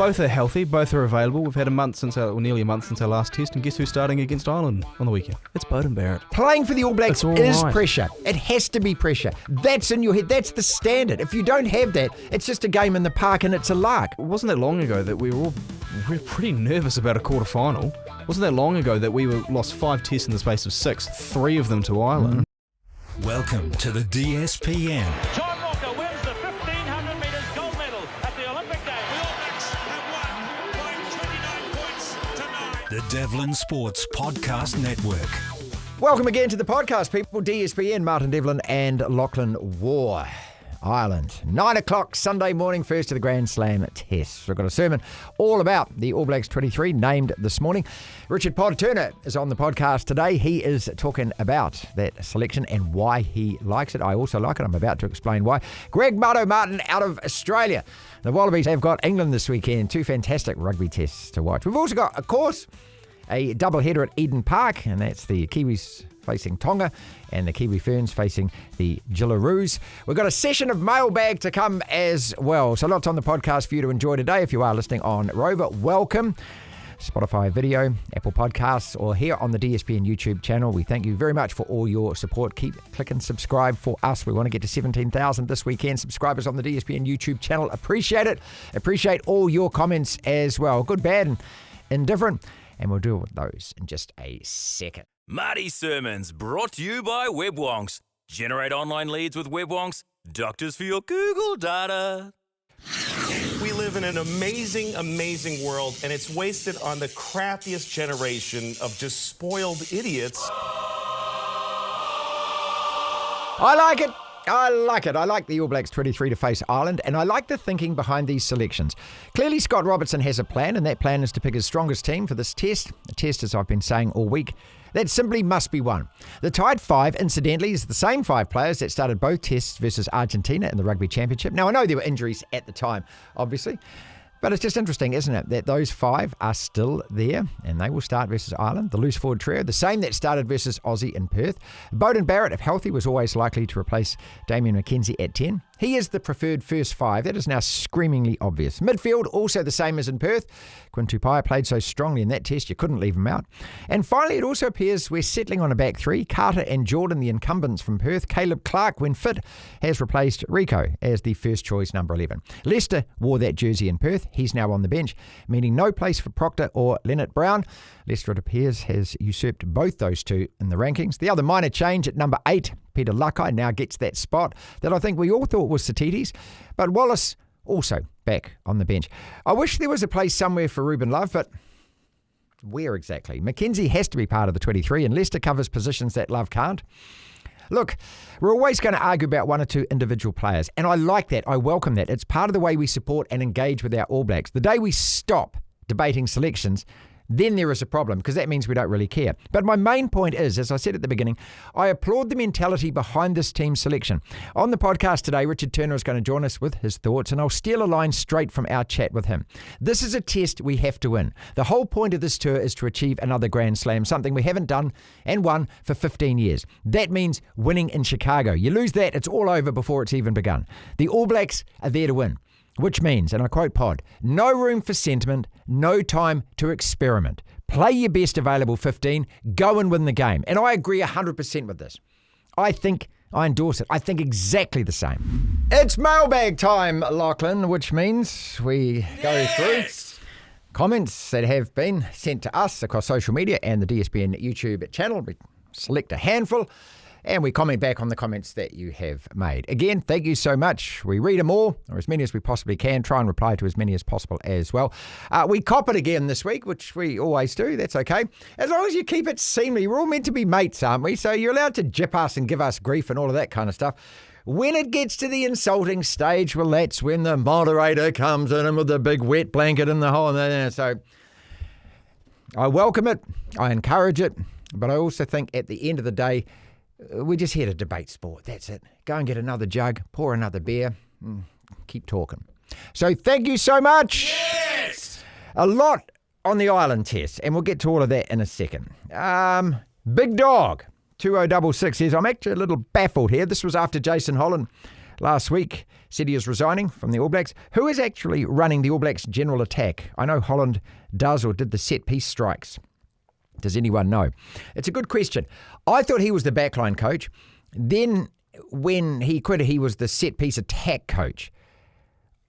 Both are healthy, both are available. We've had nearly a month since our last test, and guess who's starting against Ireland on the weekend? It's Beauden Barrett. Playing for the All Blacks is right. pressure. It has to be pressure. That's in your head. That's the standard. If you don't have that, it's just a game in the park and it's a lark. It wasn't that long ago that we were pretty nervous about a quarter-final. Wasn't that long ago that we lost 5 tests in the space of 6, 3 of them to Ireland. Welcome to the DSPN. John Walker wins the 1,500 metres gold medal at the Olympic Games. The All Blacks have won by 29 points tonight. The Devlin Sports Podcast Network. Welcome again to the podcast, people. DSPN, Martin Devlin and Lachlan Waugh. Ireland, 9 o'clock Sunday morning, first of the Grand Slam tests. We've got a sermon all about the All Blacks 23 named this morning. Richard Potter-Turner is on the podcast today. He is talking about that selection and why he likes it. I also like it. I'm about to explain why. Greg Martin out of Australia. The Wallabies have got England this weekend. 2 fantastic rugby tests to watch. We've also got, of course, a double header at Eden Park, and that's the Kiwis facing Tonga and the Kiwi Ferns facing the Jillaroos. We've got a session of Mailbag to come as well. So lots on the podcast for you to enjoy today. If you are listening on Rover, welcome. Spotify video, Apple Podcasts, or here on the DSPN YouTube channel. We thank you very much for all your support. Keep clicking subscribe for us. We want to get to 17,000 this weekend. Subscribers on the DSPN YouTube channel. Appreciate it. Appreciate all your comments as well. Good, bad, and indifferent. And we'll deal with those in just a second. Marty Sermons, brought to you by WebWonks. Generate online leads with WebWonks. Doctors for your Google data. We live in an amazing, amazing world, and it's wasted on the crappiest generation of just spoiled idiots. I like it. I like the All Blacks 23 to face Ireland, and I like the thinking behind these selections. Clearly, Scott Robertson has a plan, and that plan is to pick his strongest team for this test. A test, as I've been saying all week, that simply must be won. The tied 5, incidentally, is the same 5 players that started both tests versus Argentina in the Rugby Championship. Now, I know there were injuries at the time, obviously, but it's just interesting, isn't it, that those 5 are still there, and they will start versus Ireland. The loose forward trio, the same that started versus Aussie in Perth. Beauden Barrett, if healthy, was always likely to replace Damian McKenzie at 10. He is the preferred first 5. That is now screamingly obvious. Midfield, also the same as in Perth. Quinn Tupaia played so strongly in that test, you couldn't leave him out. And finally, it also appears we're settling on a back 3. Carter and Jordan, the incumbents from Perth. Caleb Clark, when fit, has replaced Rico as the first choice number 11. Leicester wore that jersey in Perth. He's now on the bench, meaning no place for Proctor or Leonard Brown. Leicester, it appears, has usurped both those two in the rankings. The other minor change at number 8, Peter Lakai now gets that spot that I think we all thought was Satiti's, but Wallace also back on the bench. I wish there was a place somewhere for Ruben Love, but where exactly? McKenzie has to be part of the 23, and Leicester covers positions that Love can't. Look, we're always going to argue about 1 or 2 individual players, and I like that. I welcome that. It's part of the way we support and engage with our All Blacks. The day we stop debating selections, then there is a problem, because that means we don't really care. But my main point is, as I said at the beginning, I applaud the mentality behind this team selection. On the podcast today, Richard Turner is going to join us with his thoughts, and I'll steal a line straight from our chat with him. This is a test we have to win. The whole point of this tour is to achieve another Grand Slam, something we haven't done and won for 15 years. That means winning in Chicago. You lose that, it's all over before it's even begun. The All Blacks are there to win. Which means, and I quote Pod, no room for sentiment, no time to experiment. Play your best available 15, go and win the game. And I agree 100% with this. I endorse it. I think exactly the same. It's mailbag time, Lachlan, which means we go through comments that have been sent to us across social media and the DSPN YouTube channel. We select a handful, and we comment back on the comments that you have made. Again, thank you so much. We read them all, or as many as we possibly can, try and reply to as many as possible as well. We cop it again this week, which we always do. That's okay. As long as you keep it seemly. We're all meant to be mates, aren't we? So you're allowed to jip us and give us grief and all of that kind of stuff. When it gets to the insulting stage, well, that's when the moderator comes in with the big wet blanket in the hole. So I welcome it. I encourage it. But I also think at the end of the day, we're just here to debate sport. That's it. Go and get another jug, pour another beer, keep talking. So thank you so much. Yes! A lot on the Ireland test, and we'll get to all of that in a second. Big Dog 2066 says, I'm actually a little baffled here. This was after Jason Holland last week said he is resigning from the All Blacks. Who is actually running the All Blacks' general attack? I know Holland does or did the set-piece strikes. Does anyone know? It's a good question. I thought he was the backline coach. Then when he quit, he was the set-piece attack coach.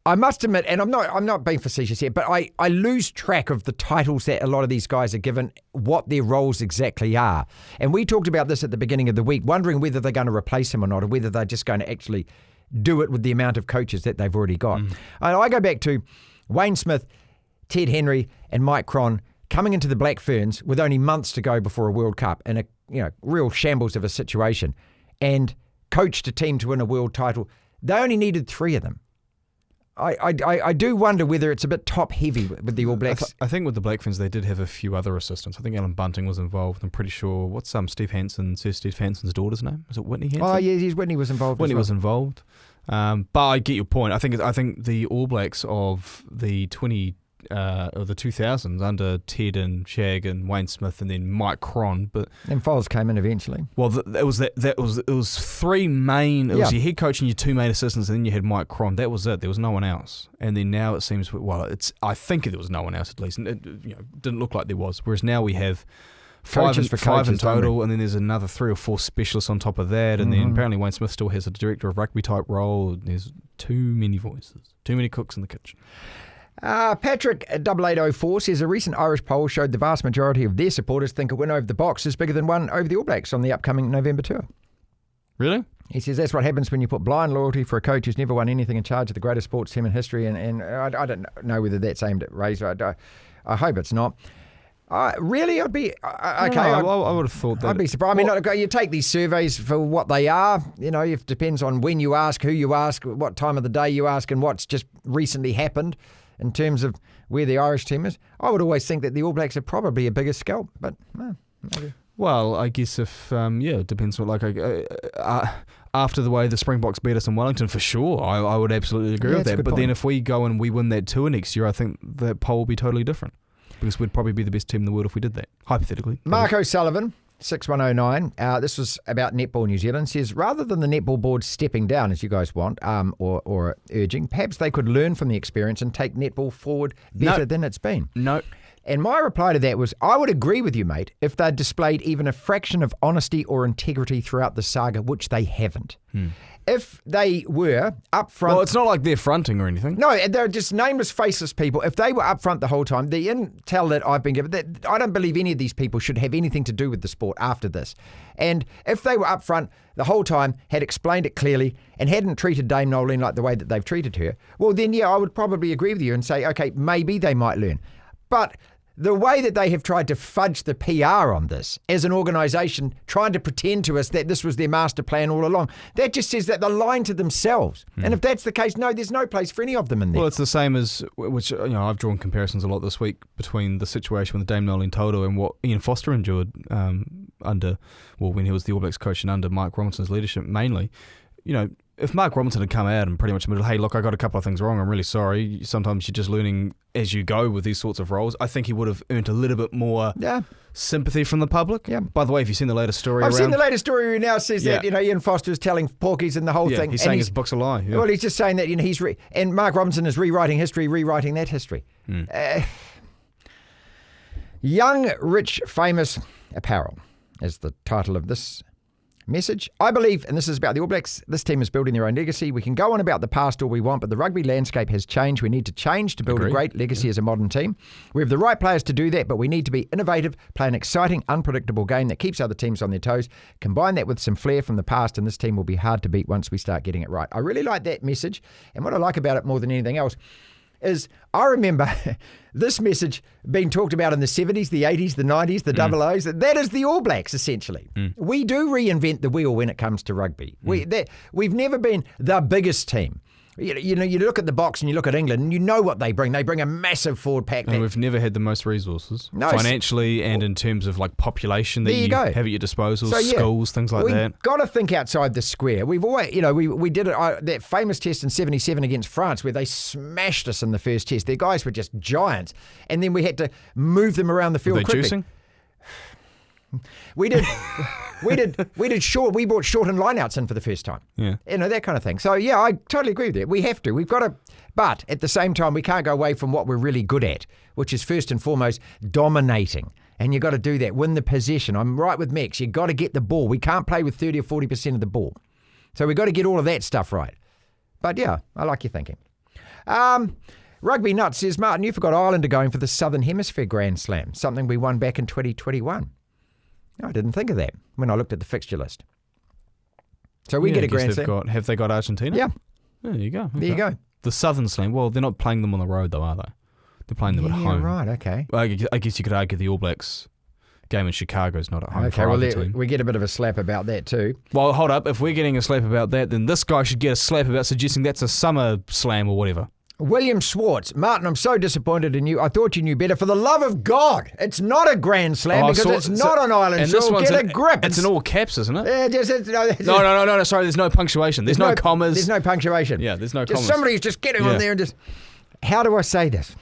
I must admit, and I'm not being facetious here, but I lose track of the titles that a lot of these guys are given, what their roles exactly are. And we talked about this at the beginning of the week, wondering whether they're going to replace him or not, or whether they're just going to actually do it with the amount of coaches that they've already got. And I go back to Wayne Smith, Ted Henry, and Mike Cron coming into the Black Ferns with only months to go before a World Cup in a real shambles of a situation, and coached a team to win a world title. They only needed 3 of them. I do wonder whether it's a bit top heavy with the All Blacks. I think with the Black Ferns they did have a few other assistants. I think Alan Bunting was involved. I'm pretty sure. What's Sir Steve Hanson's daughter's name? Is it Whitney Hanson? Oh yeah, Whitney was involved. Whitney was involved. But I get your point. I think the All Blacks of the 2000s under Ted and Shag and Wayne Smith and then Mike Cron, but and Foles came in eventually. Well, it was 3 main. It was your head coach and your 2 main assistants, and then you had Mike Cron. That was it. There was no one else. And then now it seems I think there was no one else at least. And it didn't look like there was. Whereas now we have 5 in total, and then there's another 3 or 4 specialists on top of that, and then apparently Wayne Smith still has a director of rugby type role. There's too many voices, too many cooks in the kitchen. Patrick 8804 says a recent Irish poll showed the vast majority of their supporters think a win over the Box is bigger than one over the All Blacks on the upcoming November tour. Really? He says that's what happens when you put blind loyalty for a coach who's never won anything in charge of the greatest sports team in history, and I don't know whether that's aimed at Razor. I hope it's not. Really, I'd be okay. I would have thought that. I'd be surprised. I mean, you take these surveys for what they are. It depends on when you ask, who you ask, what time of the day you ask, and what's just recently happened in terms of where the Irish team is. I would always think that the All Blacks are probably a bigger scalp, but maybe. Well, I guess if it depends what after the way the Springboks beat us in Wellington, for sure, I would absolutely agree with that. But then if we go and we win that tour next year, I think that poll will be totally different. Because we'd probably be the best team in the world if we did that, hypothetically. Mark O'Sullivan, 6109, this was about Netball New Zealand, says, rather than the Netball board stepping down, as you guys want, or urging, perhaps they could learn from the experience and take Netball forward better than it's been. No. And my reply to that was, I would agree with you, mate, if they'd displayed even a fraction of honesty or integrity throughout the saga, which they haven't. If they were upfront... Well, it's not like they're fronting or anything. No, they're just nameless, faceless people. If they were upfront the whole time, the intel that I've been given, I don't believe any of these people should have anything to do with the sport after this. And if they were upfront the whole time, had explained it clearly, and hadn't treated Dame Noeline like the way that they've treated her, well then, I would probably agree with you and say, okay, maybe they might learn. But the way that they have tried to fudge the PR on this as an organisation, trying to pretend to us that this was their master plan all along, that just says that they're lying to themselves. And if that's the case, no, there's no place for any of them in there. Well, it's the same as, which I've drawn comparisons a lot this week between the situation with Dame Noeline Toto and what Ian Foster endured when he was the All Blacks coach and under Mark Robinson's leadership mainly. If Mark Robinson had come out and pretty much admitted, hey, look, I got a couple of things wrong, I'm really sorry. Sometimes you're just learning as you go with these sorts of roles. I think he would have earned a little bit more sympathy from the public. Yeah. By the way, if you've seen the latest story I've seen the latest story where he now says that, Ian Foster's telling porkies and the whole thing. He's saying his book's a lie. Yeah. Well, he's just saying that and Mark Robinson is rewriting history, rewriting that history. Young, Rich, Famous Apparel is the title of this message. I believe, and this is about the All Blacks, this team is building their own legacy. We can go on about the past all we want, but the rugby landscape has changed. We need to change to build a great legacy as a modern team. We have the right players to do that, but we need to be innovative, play an exciting, unpredictable game that keeps other teams on their toes. Combine that with some flair from the past, and this team will be hard to beat once we start getting it right. I really like that message, and what I like about it more than anything else is I remember this message being talked about in the 70s, the 80s, the 90s, the double O's. That is the All Blacks, essentially. We do reinvent the wheel when it comes to rugby. We've never been the biggest team. You look at the Box and you look at England and you know what they bring. They bring a massive forward pack. And we've never had the most resources, financially and in terms of like population that you have at your disposal, schools, things like that. We've got to think outside the square. We've always, we did it, that famous test in 77 against France where they smashed us in the first test. Their guys were just giants. And then we had to move them around the field quickly. Juicing? We did short. We brought short and lineouts in for the first time. Yeah. That kind of thing. So yeah, I totally agree with that. We have to. We've got to. But at the same time, we can't go away from what we're really good at, which is first and foremost dominating. And you've got to do that. Win the possession. I'm right with Max. You've got to get the ball. We can't play with 30 or 40% of the ball. So we've got to get all of that stuff right. But yeah, I like your thinking. Rugby Nuts says, Martin, you forgot Ireland are going for the Southern Hemisphere Grand Slam, something we won back in 2021. I didn't think of that when I looked at the fixture list. So we get a Grand Slam. Have they got Argentina? Yeah. There you go. Okay. There you go. The Southern Slam. Well, they're not playing them on the road, though, are they? They're playing them at home. Right, okay. Well, I guess you could argue the All Blacks game in Chicago is not at home. Okay, well, we get a bit of a slap about that too. Well, hold up. If we're getting a slap about that, then this guy should get a slap about suggesting that's a summer slam or whatever. William Schwartz. Martin, I'm so disappointed in you. I thought you knew better. For the love of God, it's not a Grand Slam because it's not on Ireland. So get a grip. It's in all caps, isn't it? Yeah, No. Sorry, there's no punctuation. There's no commas. There's no punctuation. Yeah, there's no commas. Somebody's just getting on there and just... How do I say this?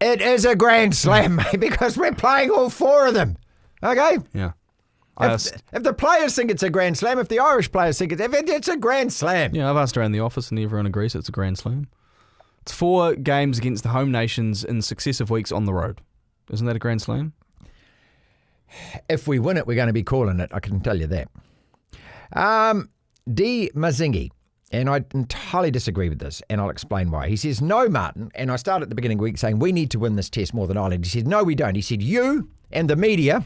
It is a Grand Slam, mate, because we're playing all four of them. Okay? Yeah. If the players think it's a Grand Slam, if the Irish players think it's a Grand Slam. Yeah, I've asked around the office and everyone agrees it's a Grand Slam. It's 4 games against the home nations in successive weeks on the road. Isn't that a Grand Slam? If we win it, we're going to be calling it. I can tell you that. D. Mazingi. And I entirely disagree with this, and I'll explain why. He says, no, Martin, and I started at the beginning of the week saying we need to win this test more than Ireland. He said, no, we don't. He said, you and the media,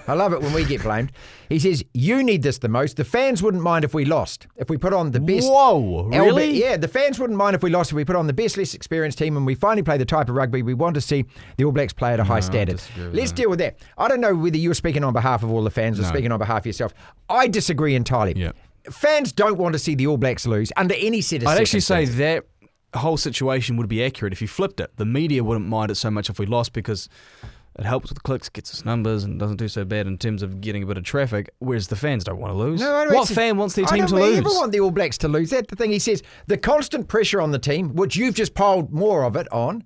I love it when we get blamed. He says, you need this the most. The fans wouldn't mind if we lost, if we put on the best. Whoa, really? Yeah, the fans wouldn't mind if we lost, if we put on the best, less experienced team, and we finally play the type of rugby we want to see the All Blacks play at a high standard. Let's deal with that. I don't know whether you're speaking on behalf of all the fans or speaking on behalf of yourself. I disagree entirely. Yeah. Fans don't want to see the All Blacks lose under any set of I'd actually circumstances. say that whole situation would be accurate if you flipped it. The media wouldn't mind it so much if we lost because it helps with clicks, gets us numbers, and doesn't do so bad in terms of getting a bit of traffic, whereas the fans don't want to lose. What fan wants their team to lose? I don't ever want the All Blacks to lose. That's the thing. He says the constant pressure on the team, which you've just piled more of it on,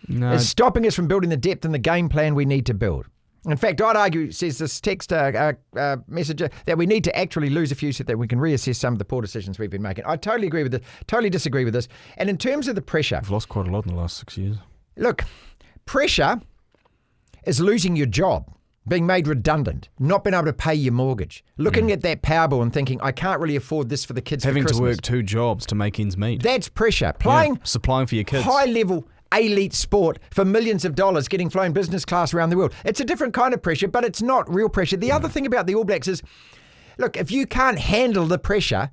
is stopping us from building the depth and the game plan we need to build. In fact, I'd argue, says this text messenger, that we need to actually lose a few so that we can reassess some of the poor decisions we've been making. I totally agree with this, totally disagree with this. And in terms of the pressure... We've lost quite a lot in the last 6 years. Look, pressure is losing your job, being made redundant, not being able to pay your mortgage, looking at that power bill and thinking, I can't really afford this for the kids Having for Christmas. to work 2 jobs to make ends meet. That's pressure. Playing supplying for your kids. High-level elite sport for millions of dollars, getting flown business class around the world. It's a different kind of pressure, but it's not real pressure. The other thing about the All Blacks is, look, if you can't handle the pressure,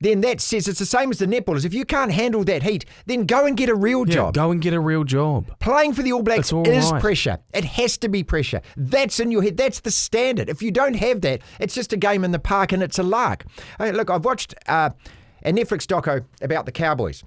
then that says it's the same as the netballers. If you can't handle that heat, then go and get a real job. Go and get a real job. Playing for the All Blacks is pressure. It has to be pressure. That's in your head. That's the standard. If you don't have that, it's just a game in the park and it's a lark. Look, I've watched a Netflix doco about the Cowboys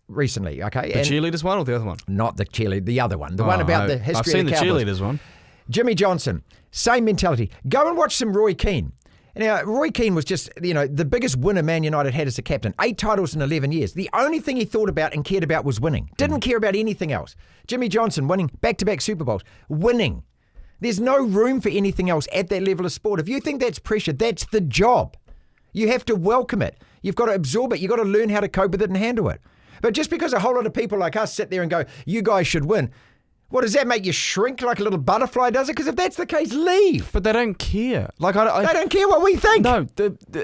recently, okay? The cheerleaders one or the other one? Not the cheerleader, the other one. The one about the history I've seen of the the Cowboys. cheerleaders one. Jimmy Johnson, same mentality. Go and watch some Roy Keane. Now, Roy Keane was just, the biggest winner Man United had as a captain. 8 titles in 11 years. The only thing he thought about and cared about was winning. Didn't care about anything else. Jimmy Johnson winning back-to-back Super Bowls. Winning. There's no room for anything else at that level of sport. If you think that's pressure, that's the job. You have to welcome it. You've got to absorb it. You've got to learn how to cope with it and handle it. But just because a whole lot of people like us sit there and go, you guys should win, what, does that make you shrink like a little butterfly, does it? Because if that's the case, leave. But they don't care. They don't care what we think. No,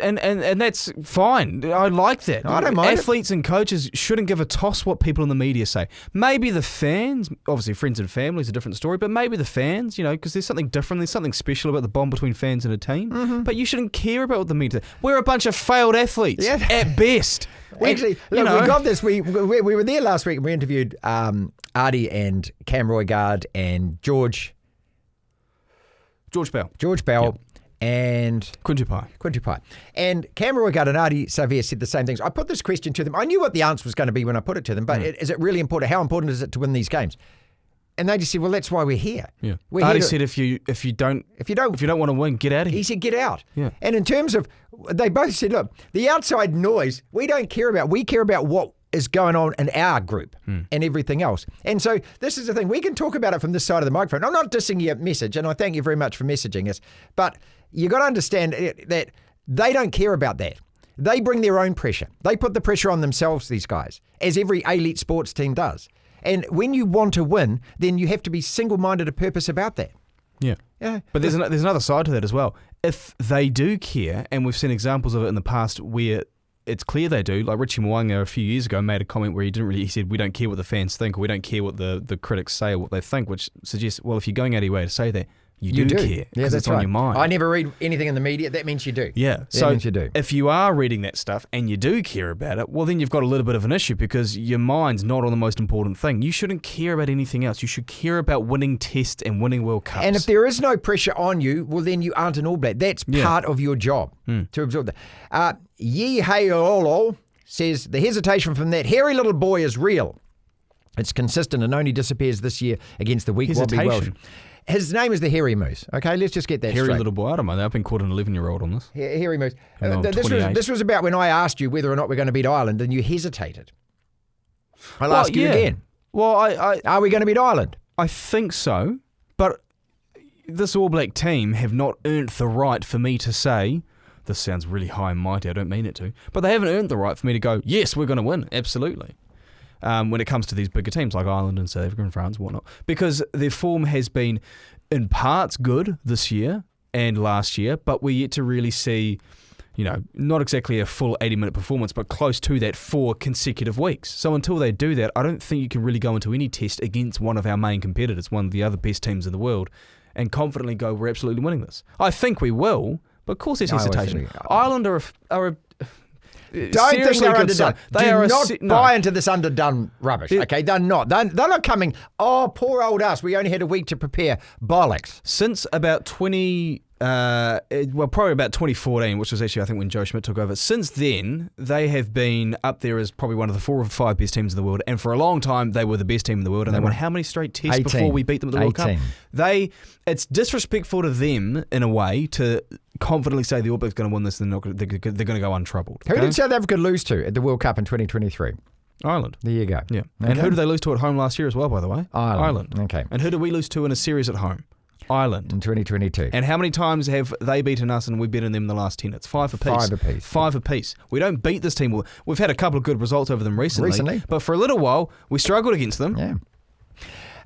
and that's fine. I like that. I don't mind. Athletes and coaches shouldn't give a toss what people in the media say. Maybe the fans, obviously friends and family is a different story, but maybe the fans, because there's something different. There's something special about the bond between fans and a team. Mm-hmm. But you shouldn't care about what the media say. We're a bunch of failed athletes at best. Actually, we got this. We were there last week and we interviewed Artie and Cam Roigard and George Bell and Quintu Pai. And Cam Roigard and Artie Savia said the same things. I put this question to them. I knew what the answer was going to be when I put it to them, but is it really important? How important is it to win these games? And they just said, well, that's why we're here. Yeah. Artie said if you don't want to win, get out of here. He said, get out. Yeah. And in terms of, they both said, look, the outside noise, we don't care about. We care about what is going on in our group and everything else. And so this is the thing. We can talk about it from this side of the microphone. I'm not dissing your message, and I thank you very much for messaging us. But you got to understand that they don't care about that. They bring their own pressure. They put the pressure on themselves, these guys, as every elite sports team does. And when you want to win, then you have to be single-minded of purpose about that. Yeah. But there's another side to that as well. If they do care, and we've seen examples of it in the past where it's clear they do, like Richie Mwanga a few years ago made a comment where he said, we don't care what the fans think, or we don't care what the critics say or what they think, which suggests, well, if you're going out of your way to say that, you do care, because it's on your mind. I never read anything in the media. That means you do. Yeah. That means you do. If you are reading that stuff and you do care about it, well, then you've got a little bit of an issue, because your mind's not on the most important thing. You shouldn't care about anything else. You should care about winning tests and winning World Cups. And if there is no pressure on you, well, then you aren't an All Black. That's part of your job to absorb that. Yi Heiolo says, the hesitation from that hairy little boy is real. It's consistent and only disappears this year against the weak Wobbly Welsh. His name is the Hairy Moose. Okay, let's just get that Hairy straight. little boy. I don't mind that. I've been called an 11-year-old on this. Hairy Moose. This was about when I asked you whether or not we're going to beat Ireland, and you hesitated. I'll ask you again. Well, are we going to beat Ireland? I think so, but this All Black team have not earned the right for me to say, this sounds really high and mighty, I don't mean it to, but they haven't earned the right for me to go, yes, we're going to win, absolutely. When it comes to these bigger teams like Ireland and South Africa and France and whatnot, because their form has been in parts good this year and last year, but we're yet to really see, not exactly a full 80-minute performance, but close to that for consecutive weeks. So until they do that, I don't think you can really go into any test against one of our main competitors, one of the other best teams in the world, and confidently go, we're absolutely winning this. I think we will, but of course there's hesitation. Ireland are a don't think they're underdone. Do not buy into this underdone rubbish. Okay, they're not. They're not coming, oh, poor old us, we only had a week to prepare. Bollocks. Since about probably about 2014, which was actually, I think, when Joe Schmidt took over. Since then, they have been up there as probably one of the 4 or 5 best teams in the world. And for a long time, they were the best team in the world. And they won how many straight tests before we beat them at the World Cup? It's disrespectful to them, in a way, to confidently say the All Blacks going to win this and they're going to go untroubled. Who did South Africa lose to at the World Cup in 2023? Ireland. There you go. Yeah. Okay. And who did they lose to at home last year as well, by the way? Ireland. Okay. And who did we lose to in a series at home? Ireland. In 2022. And how many times have they beaten us and we've beaten them in the last 10? It's 5 apiece. 5 apiece. 5 apiece. We don't beat this team. We've had a couple of good results over them recently. But for a little while, we struggled against them. Yeah.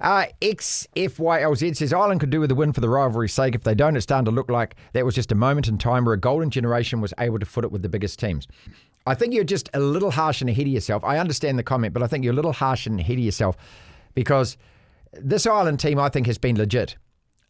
XFYLZ says Ireland could do with a win for the rivalry's sake. If they don't, it's starting to look like that was just a moment in time where a golden generation was able to foot it with the biggest teams. I think you're just a little harsh and ahead of yourself. I understand the comment, but I think you're a little harsh and ahead of yourself, because this Ireland team, I think, has been legit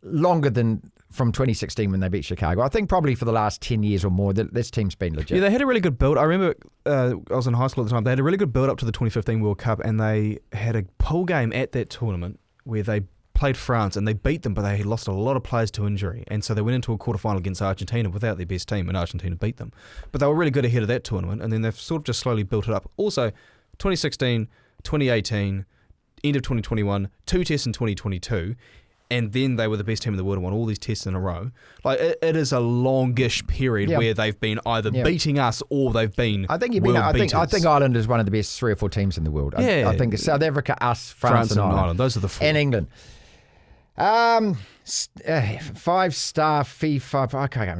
longer than from 2016 when they beat Chicago. I think probably for the last 10 years or more, this team's been legit. Yeah, they had a really good build. I remember I was in high school at the time. They had a really good build up to the 2015 World Cup, and they had a pool game at that tournament where they played France and they beat them, but they had lost a lot of players to injury. And so they went into a quarterfinal against Argentina without their best team, and Argentina beat them. But they were really good ahead of that tournament, and then they've sort of just slowly built it up. Also, 2016, 2018, end of 2021, 2 tests in 2022, and then they were the best team in the world and won all these tests in a row. Like, it is a longish period where they've been either beating us or they've been I think Ireland is one of the best 3 or 4 teams in the world. I think it's South Africa, us, France and Ireland. Those are the 4. And England. 5-star FIFA. Okay.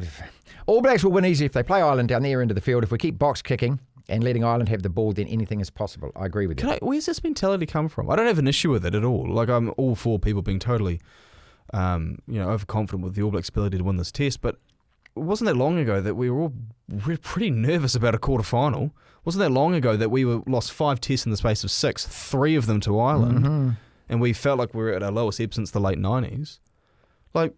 All Blacks will win easy if they play Ireland down their end of the field. If we keep box kicking and letting Ireland have the ball, then anything is possible. I agree with you. Where's this mentality come from? I don't have an issue with it at all. Like, I'm all for people being totally, overconfident with the All Blacks' ability to win this test. But it wasn't that long ago that we were all pretty nervous about a quarterfinal. Wasn't that long ago that we lost 5 tests in the space of 6, 3 of them to Ireland, and we felt like we were at our lowest ebb since the late 90s. Like,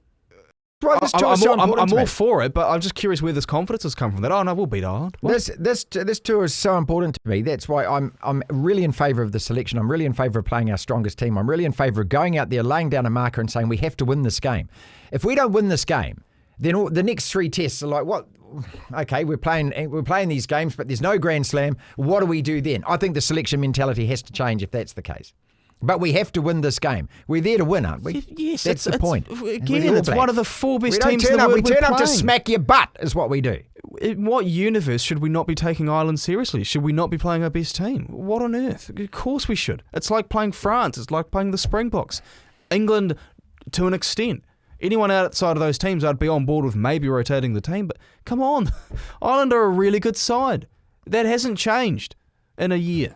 I'm all for it, but I'm just curious where this confidence has come from. That, oh no, we'll beat Ireland. This tour is so important to me. That's why I'm really in favour of the selection. I'm really in favour of playing our strongest team. I'm really in favour of going out there, laying down a marker and saying we have to win this game. If we don't win this game, then the next 3 tests are like, what? Okay, we're playing these games, but there's no Grand Slam. What do we do then? I think the selection mentality has to change if that's the case. But we have to win this game. We're there to win, aren't we? Yes, that's the point. Again, it's one of the 4 best teams in the world. We turn up to playing. smack your butt, is what we do. In what universe should we not be taking Ireland seriously? Should we not be playing our best team? What on earth? Of course we should. It's like playing France. It's like playing the Springboks. England, to an extent. Anyone outside of those teams, I'd be on board with maybe rotating the team. But come on, Ireland are a really good side. That hasn't changed in a year.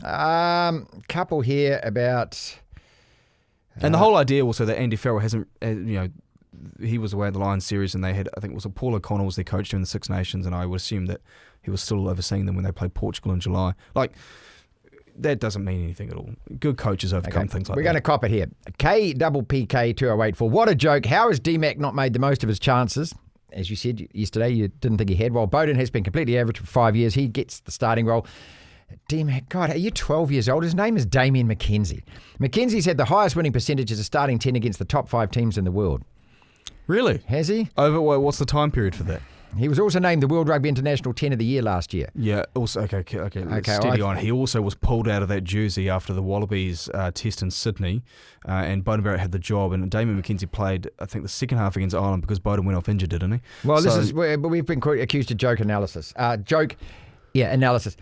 Couple here about... And the whole idea also that Andy Farrell hasn't, he was away at the Lions series and they had, I think it was Paul O'Connell was their coach during the Six Nations, and I would assume that he was still overseeing them when they played Portugal in July. Like, that doesn't mean anything at all. Good coaches overcome things like that. We're going to cop it here. KPPK2084. What a joke. How has D-Mac not made the most of his chances? As you said yesterday, you didn't think he had. While Bowden has been completely average for 5 years, he gets the starting role. D-Mac, God, are you 12 years old? His name is Damien McKenzie. McKenzie's had the highest winning percentage as a starting 10 against the top 5 teams in the world. Really? Has he? What's the time period for that? He was also named the World Rugby International 10 of the Year last year. Yeah, also, okay, steady on. He also was pulled out of that jersey after the Wallabies test in Sydney, and Bowden Barrett had the job, and Damien McKenzie played, I think, the second half against Ireland because Bowden went off injured, didn't he? Well, we've been accused of joke analysis. Analysis.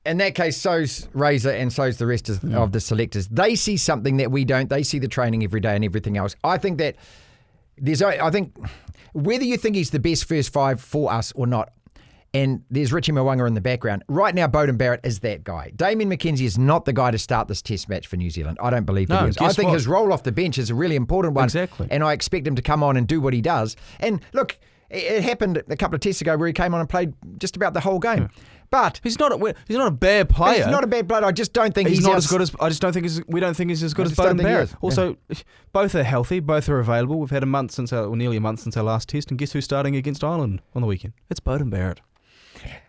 In that case, so's Razor and so's the rest of the selectors. They see something that we don't. They see the training every day and everything else. I think that whether you think he's the best first 5 for us or not, and there's Richie Mwanga in the background, right now Bowden Barrett is that guy. Damien McKenzie is not the guy to start this test match for New Zealand. I don't believe he is. I think his role off the bench is a really important one. Exactly. And I expect him to come on and do what he does. And look, it happened a couple of tests ago where he came on and played just about the whole game. Yeah. But he's not a bad player. He's not a bad player. I just don't think he's not as good as. I just don't think we don't think he's as good as Bowden Barrett. Also, both are healthy. Both are available. We've had nearly a month since our last test, and guess who's starting against Ireland on the weekend? It's Bowden Barrett.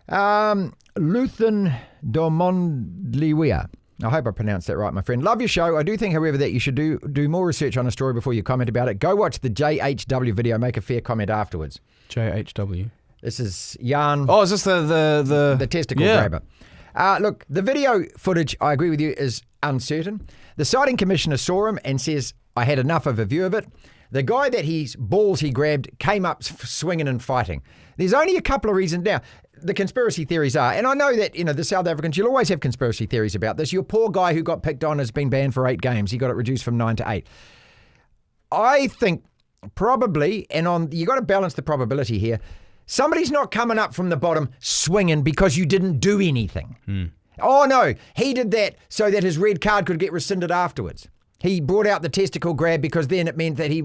Luthan Domondliwea. I hope I pronounced that right, my friend. Love your show. I do think, however, that you should do more research on a story before you comment about it. Go watch the JHW video. Make a fair comment afterwards. JHW. This is Jan. Oh, is this the testicle grabber? Look, the video footage, I agree with you, is uncertain. The sighting commissioner saw him and says, I had enough of a view of it. The guy that he grabbed came up swinging and fighting. There's only a couple of reasons. Now, the conspiracy theories are, and I know that, the South Africans, you'll always have conspiracy theories about this. Your poor guy who got picked on has been banned for 8 games. He got it reduced from 9 to 8. I think probably, and you got to balance the probability here, somebody's not coming up from the bottom swinging because you didn't do anything. Oh, no, he did that so that his red card could get rescinded afterwards. He brought out the testicle grab because then it meant that he...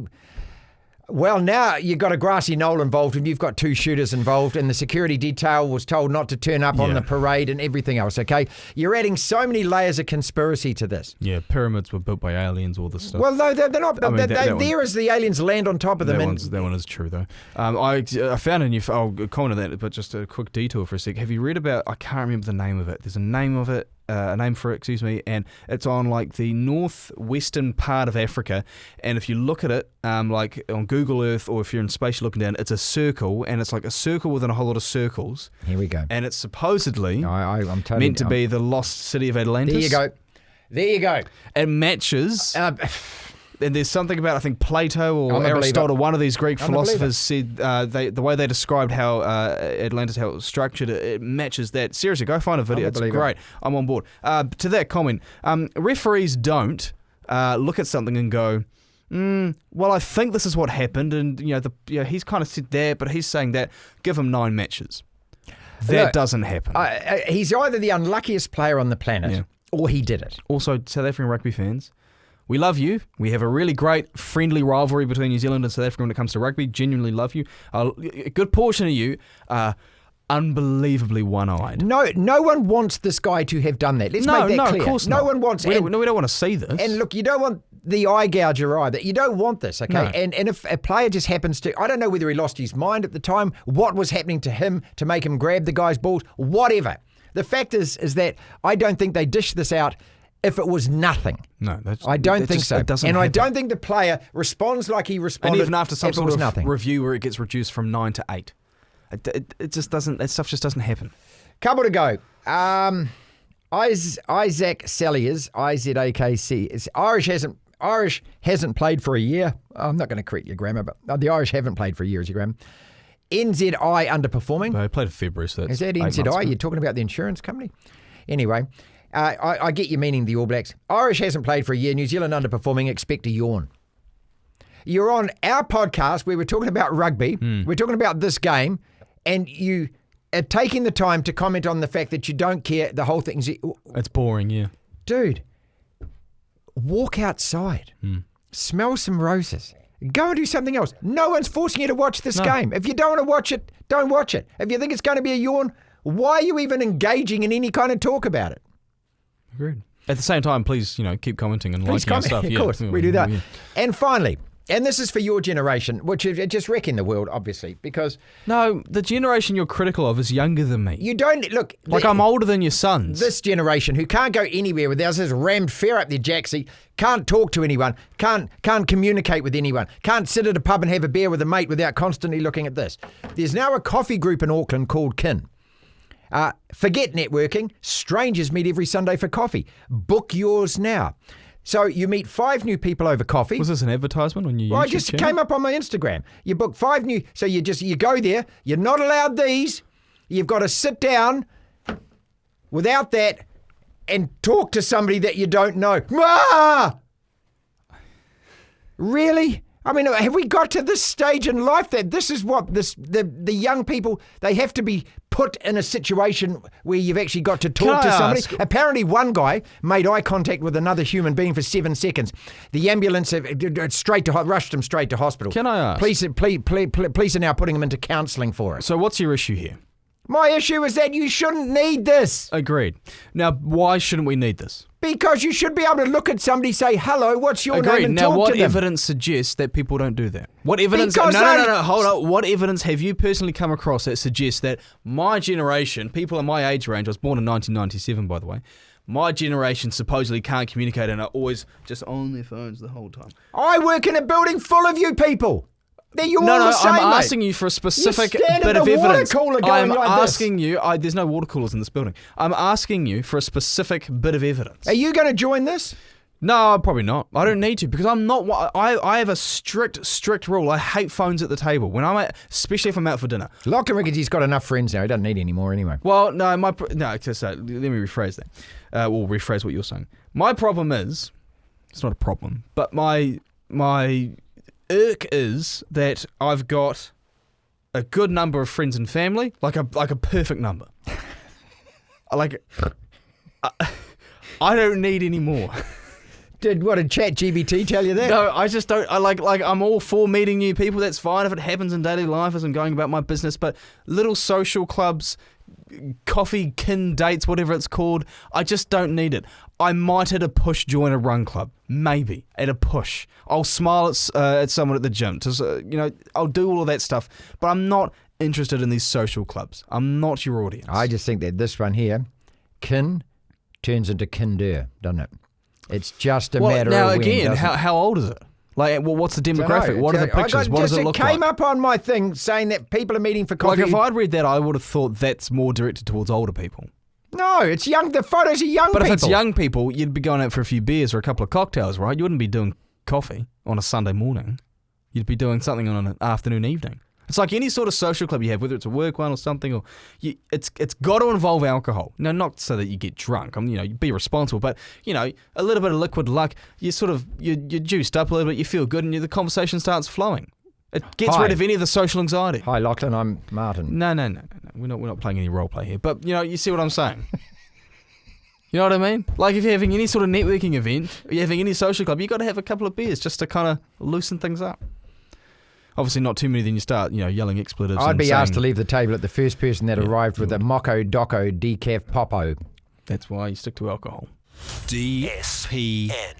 Well, now you've got a grassy knoll involved and you've got 2 shooters involved and the security detail was told not to turn up on the parade and everything else, okay? You're adding so many layers of conspiracy to this. Yeah, pyramids were built by aliens, all this stuff. Well, no, they're not. There as the aliens land on top of them. That one is true, though. I found a new... I'll comment on that, but just a quick detour for a sec. Have you read about... I can't remember the name of it. There's a name of it. A name for it, and it's on like the northwestern part of Africa. And if you look at it, like on Google Earth, or if you're in space, you're looking down, it's a circle, and it's like a circle within a whole lot of circles. Here we go. And it's supposedly I'm totally meant to be the lost city of Atlantis. There you go. It matches. And there's something about, I think, Plato or Aristotle, one of these Greek philosophers said the way they described how Atlantis, how it was structured, it matches that. Seriously, go find a video. It's great. I'm on board. To that comment, referees don't look at something and go, well, I think this is what happened, and he's kind of said that, but he's saying that. Give him 9 matches. That doesn't happen. He's either the unluckiest player on the planet, or he did it. Also, South African rugby fans, we love you. We have a really great friendly rivalry between New Zealand and South Africa when it comes to rugby. Genuinely love you. A good portion of you are unbelievably one-eyed. No one wants this guy to have done that. Let's make that clear. Of course no not. one wants... We don't want to see this. And look, you don't want the eye gouger either. You don't want this, okay? No. And if a player just happens to... I don't know whether he lost his mind at the time, what was happening to him to make him grab the guy's balls, whatever. The fact is that I don't think they dish this out if it was nothing. No, I don't think so. It doesn't and happen. I don't think the player responds like he responded. And even after some sort of nothing. review where it gets reduced from 9 to 8. It just doesn't, that stuff just doesn't happen. Couple to go. Isaac Selliers, IZAKC. Irish hasn't played for a year. I'm not going to correct your grammar, but the Irish haven't played for a year, is your grammar. NZI underperforming. They played in February, so that's Is that NZI? You're talking about the insurance company? Anyway, I get you meaning the All Blacks. Irish hasn't played for a year. New Zealand underperforming. Expect a yawn. You're on our podcast where we're talking about rugby. We're talking about this game, and you are taking the time to comment on the fact that you don't care. The whole thing's... It's boring, yeah. Dude, walk outside. Smell some roses. Go and do something else. No one's forcing you to watch this game. If you don't want to watch it, don't watch it. If you think it's going to be a yawn, why are you even engaging in any kind of talk about it? Agreed. At the same time, please, keep commenting and Please liking our stuff. Of course, we do that. Yeah. And finally, and this is for your generation, which is just wrecking the world, obviously, because... No, the generation you're critical of is younger than me. You don't... Look... I'm older than your sons. This generation who can't go anywhere without this rammed fair up their jacksie, can't talk to anyone, can't communicate with anyone, can't sit at a pub and have a beer with a mate without constantly looking at this. There's now a coffee group in Auckland called Kin. Forget networking. Strangers meet every Sunday for coffee. Book yours now. So you meet 5 new people over coffee. Was this an advertisement on your YouTube Well, I just channel? came up on my Instagram. You book 5 new... So you go there. You're not allowed these. You've got to sit down without that and talk to somebody that you don't know. Ah! Really? I mean, have we got to this stage in life that this is what the young people, they have to be put in a situation where you've actually got to talk to somebody? Apparently one guy made eye contact with another human being for 7 seconds. The ambulance rushed him straight to hospital. Can I ask? Police are now putting him into counselling for it. So what's your issue here? My issue is that you shouldn't need this. Agreed. Now, why shouldn't we need this? Because you should be able to look at somebody, say, hello, what's your name, and now, talk what to them. evidence suggests that people don't do that? What evidence? Because No, hold up. What evidence have you personally come across that suggests that my generation, people in my age range, I was born in 1997, by the way, my generation supposedly can't communicate and are always just on their phones the whole time? I work in a building full of you people. You're all the same, I'm mate. asking you for a specific You stand bit in of the evidence. water cooler going I'm like this. asking you. There's no water coolers in this building. I'm asking you for a specific bit of evidence. Are you going to join this? No, probably not. I don't need to because I'm not. I have a strict rule. I hate phones at the table especially if I'm out for dinner. Lachlan reckons he's got enough friends now. He doesn't need any more anyway. Well, no, let me rephrase that. We'll rephrase what you're saying. My problem is, it's not a problem, but my irk is that I've got a good number of friends and family, like a perfect number. I don't need any more. Did ChatGPT tell you that? No, I just don't. I'm all for meeting new people. That's fine if it happens in daily life as I'm going about my business. But little social clubs, coffee, kin dates, whatever it's called, I just don't need it. I might at a push join a run club. Maybe at a push. I'll smile at someone at the gym. I'll do all of that stuff. But I'm not interested in these social clubs. I'm not your audience. I just think that this one here, kin, turns into kinder, doesn't it? It's just a matter now of when. Again, how old is it? What's the demographic? What are the pictures? What does it look like? It came up on my thing saying that people are meeting for coffee. Like if I'd read that, I would have thought that's more directed towards older people. No, it's young. The photos are young people. But if it's young people, you'd be going out for a few beers or a couple of cocktails, right? You wouldn't be doing coffee on a Sunday morning. You'd be doing something on an afternoon, evening. It's like any sort of social club you have, whether it's a work one or something, or it's got to involve alcohol. Now, not so that you get drunk. You be responsible, but a little bit of liquid luck. You're juiced up a little bit. You feel good, and the conversation starts flowing. It gets rid of any of the social anxiety. Hi, Lachlan. I'm Martin. No. We're not playing any role play here. But you see what I'm saying. You know what I mean? Like if you're having any sort of networking event, or you're having any social club, you got to have a couple of beers just to kind of loosen things up. Obviously not too many, then you start, yelling expletives. I'd be asked to leave the table at the first person that arrived with a Moco Doco Decaf Popo. That's why you stick to alcohol. DSPN.